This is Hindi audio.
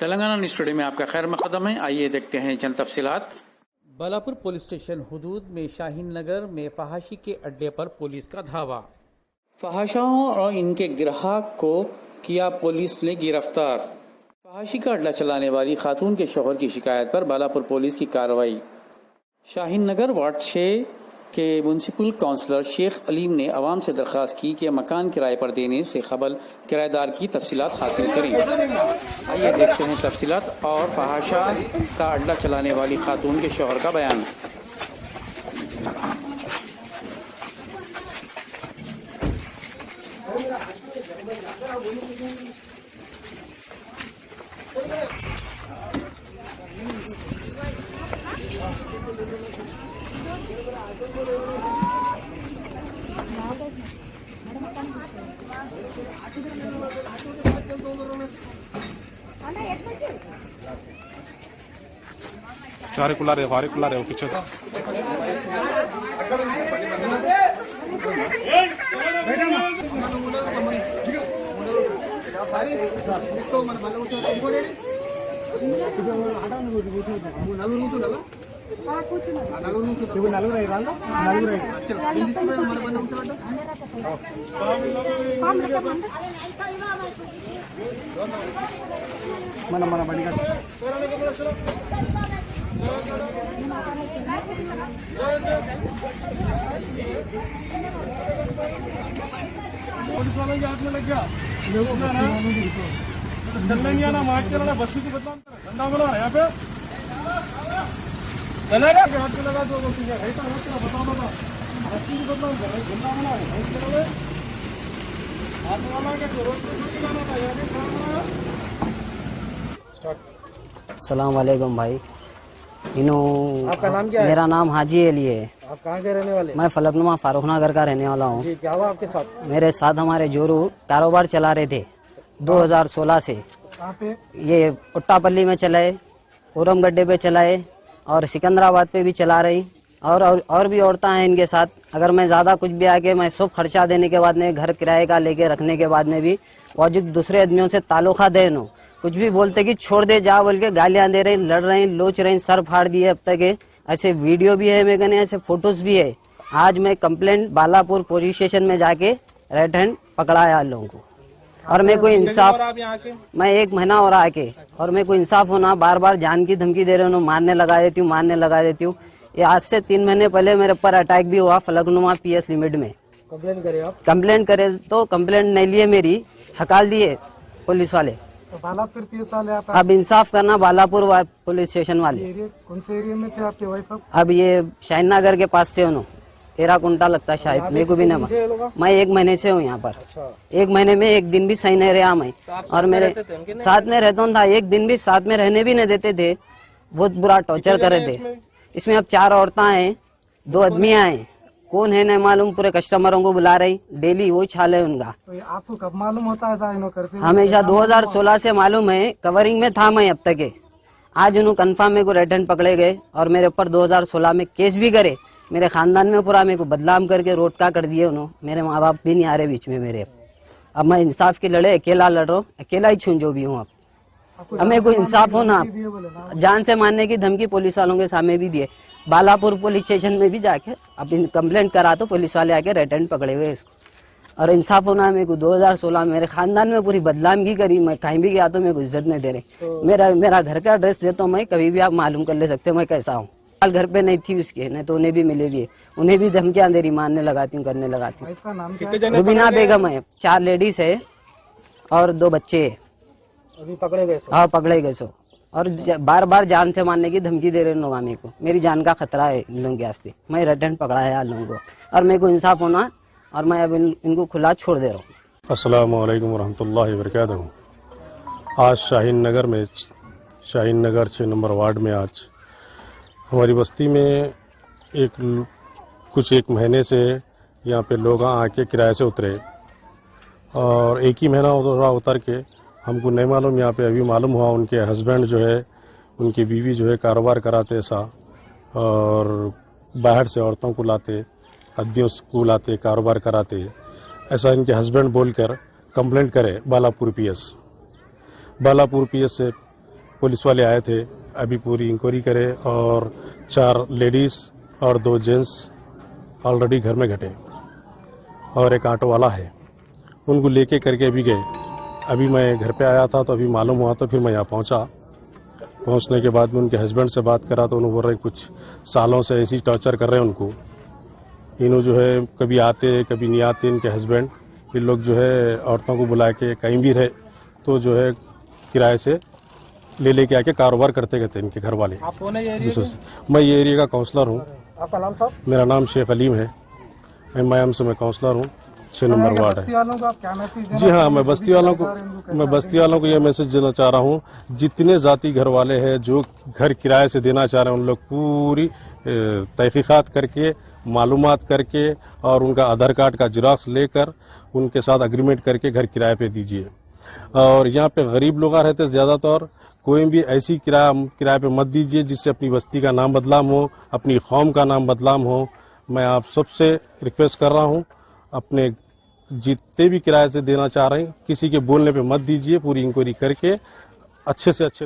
तेलंगाना न्यूज़ टुडे में आपका खैर मकदम है। आइए देखते हैं चंद तफसीलात। बालापुर पुलिस स्टेशन हुदूद में शाहीन नगर में फहाशी के अड्डे पर पुलिस का धावा। फहाशाओं और इनके ग्राहक को किया पुलिस ने गिरफ्तार। फहाशी का अड्डा चलाने वाली खातून के शौहर की शिकायत पर बालापुर पुलिस की कार्रवाई। शाहीन नगर वार्ड 6 के म्यूनसिपल काउंसलर शेख अलीम ने अवाम से दरख्वास्त की कि मकान किराए पर देने से कबल किराएदार की तफसीलात हासिल करें। आइए देखते हैं तफसीलात और फहाशा का अड्डा चलाने वाली खातून के शौहर का बयान। चारे कुला रहे हो पीछे మన మన బండి तेलंगाना मार्केट बस की बदला धंधा बोला यहाँ पे चलेगा हाथ में लगा दो बताओ बता रस्सी की बदला धंधा बोला हाथ वाला के रोड अस्सलाम वालेकुम भाई। आपका नाम क्या है? मेरा नाम हाजी अली है। आप कहाँ के रहने वाले? मैं फलकनुमा फारूक नगर का रहने वाला हूँ। क्या हुआ आपके साथ? मेरे साथ हमारे जोरू कारोबार चला रहे थे 2016 से। कहाँ पे? ये उट्टापल्ली में चलाए, उरम गड्ढे पे चलाए और सिकंदराबाद पे भी चला रही और भी औरतें हैं इनके साथ। अगर मैं ज्यादा कुछ भी आके मैं सब खर्चा देने के बाद में घर किराए का लेके रखने के बाद में भी वाजिब दूसरे आदमियों से ताल्लुका दे नो कुछ भी बोलते कि छोड़ दे जा बोल के गालियां दे रही, लड़ रही, लोच रही, सर फाड़ दिए अब तक है। ऐसे वीडियो भी है मेरे ऐसे फोटोज भी है। आज मैं कंप्लेंट बालापुर पुलिस स्टेशन में जाके रेड हैंड पकड़ाया लोगों को और मेरे को इंसाफ, मैं 1 महीना और आके और मेरे को इंसाफ होना। बार बार जान की धमकी दे रहे हो, मारने लगा देती हूँ। ये आज से 3 महीने पहले मेरे ऊपर अटैक भी हुआ फलकनुमा PS लिमिट में। कंप्लेंट करे तो कंप्लेंट नहीं लिए, मेरी हकाल दिए पुलिस वाले। तो बालापुर PS वाले आप अब इंसाफ करना बालापुर पुलिस स्टेशन वाले। कौन से एरिया में थे आपके वाइफ? अब ये शाहीन नगर के पास से उन्होंने 13 कुंटा लगता है शायद, मेरे को भी नहीं। मैं 1 महीने से हूँ यहाँ पर। 1 महीने में 1 दिन भी सही नहीं रहा मैं। और मेरे साथ में रहता था, 1 दिन भी साथ में रहने भी नहीं देते थे। बहुत बुरा टॉर्चर कर रहे थे। इसमें अब 4 औरतें हैं, 2 आदमियां हैं। कौन है नहीं मालूम, पूरे कस्टमरों को बुला रही डेली, वो छाल है उनका। तो आपको कब मालूम होता है ऐसा करते? हमेशा 2016 से मालूम है, कवरिंग में था मैं अब तक है। आज उन्होंने कन्फर्म मेरे को रेड हैंड पकड़े गए और मेरे ऊपर 2016 में केस भी करे। मेरे खानदान में पूरा मेरे को बदनाम करके रोड का कर दिए उन्होंने। मेरे माँ बाप भी नहीं आ रहे बीच में मेरे। अब मैं इंसाफ के लड़े अकेला लड़ रहा हूँ, अकेला ही छू जो भी हूँ। अब मेरे को इंसाफ होना। जान से मारने की धमकी पुलिस वालों के सामने भी दिए। बालापुर पुलिस स्टेशन में भी जाके अब कंप्लेंट करा तो पुलिस वाले आके रेड हैंड पकड़े हुए इसको। और इंसाफ होना मेरे को। 2016 मेरे खानदान में पूरी बदनामी करी। मैं कहीं भी गया तो मेरे को इज्जत नहीं दे रहे। मेरा घर का एड्रेस देता हूँ मैं, कभी भी आप मालूम कर ले सकते हो मैं कैसा हूँ। घर पे नहीं थी उसके, नहीं तो उन्हें भी मिले भी, उन्हें भी धमकियां दे रही, मारने लगाती हूँ, करने लगाती हूँ। रुबीना बेगम है, 4 लेडीज है और 2 बच्चे है। अभी पकड़े गए? हाँ पकड़े गए सो। और बार बार जान से मारने की धमकी दे रहे लोग मेरे को। मेरी जान का खतरा है इन लोगों के वास्ते। मैं रेड हैंड पकड़ा है लोगों को और मेरे को इंसाफ होना और मैं अब इनको खुला छोड़ दे रहा हूँ। अस्सलाम वालेकुम रहमतुल्लाहि व बरकातहू। आज शाहीन नगर 6 नंबर वार्ड में आज हमारी बस्ती में एक महीने से यहाँ पे लोग आके किराए से उतरे और 1 ही महीना उतर के हमको नहीं मालूम। यहाँ पे अभी मालूम हुआ उनके हस्बैंड जो है, उनकी बीवी जो है कारोबार कराते ऐसा और बाहर से औरतों को लाते, आदमियों को लाते, कारोबार कराते ऐसा इनके हस्बैंड बोलकर कंप्लेंट करे बालापुर PS से पुलिस वाले आए थे, अभी पूरी इंक्वायरी करे और 4 लेडीज और 2 जेंट्स ऑलरेडी घर में घटे और एक ऑटो वाला है, उनको लेके करके अभी गए। अभी मैं घर पे आया था तो अभी मालूम हुआ तो फिर मैं यहाँ पहुँचा। पहुँचने के बाद में उनके हस्बैंड से बात करा तो उन्होंने बोल रहे कुछ सालों से ऐसी टॉर्चर कर रहे हैं उनको। इन्हों जो है कभी आते कभी नहीं आते, इनके हस्बैंड ये लोग जो है औरतों को बुला के कहीं भी रहे तो जो है किराए से लेके आके कारोबार करते रहते इनके घर वाले। आप कौन है ये एरिया के? मैं ये एरिया का काउंसलर हूँ। आपका नाम साहब? मेरा नाम शेख अलीम है, MIM से मैं काउंसलर हूँ, 6 नंबर वार्ड बस्ती है। वालों को आप क्या मैसेज देना जी हाँ, चाहेंगे? मैं बस्ती वालों को यह मैसेज देना चाह रहा हूँ, जितने जाति घर वाले हैं जो घर किराए से देना चाह रहे हैं उन लोग पूरी तहकीकात करके मालूमात करके और उनका आधार कार्ड का जिराक्स लेकर उनके साथ एग्रीमेंट करके घर किराए पे दीजिए। और यहाँ पे गरीब लोग रहते ज्यादातर, कोई भी ऐसी किराए पे मत दीजिए जिससे अपनी बस्ती का नाम बदनाम हो, अपनी कौम का नाम बदनाम हो। मैं आप सबसे रिक्वेस्ट कर रहा हूँ, अपने जितने भी किराए से देना चाह रहे हैं किसी के बोलने पे मत दीजिए, पूरी इंक्वायरी करके अच्छे से अच्छे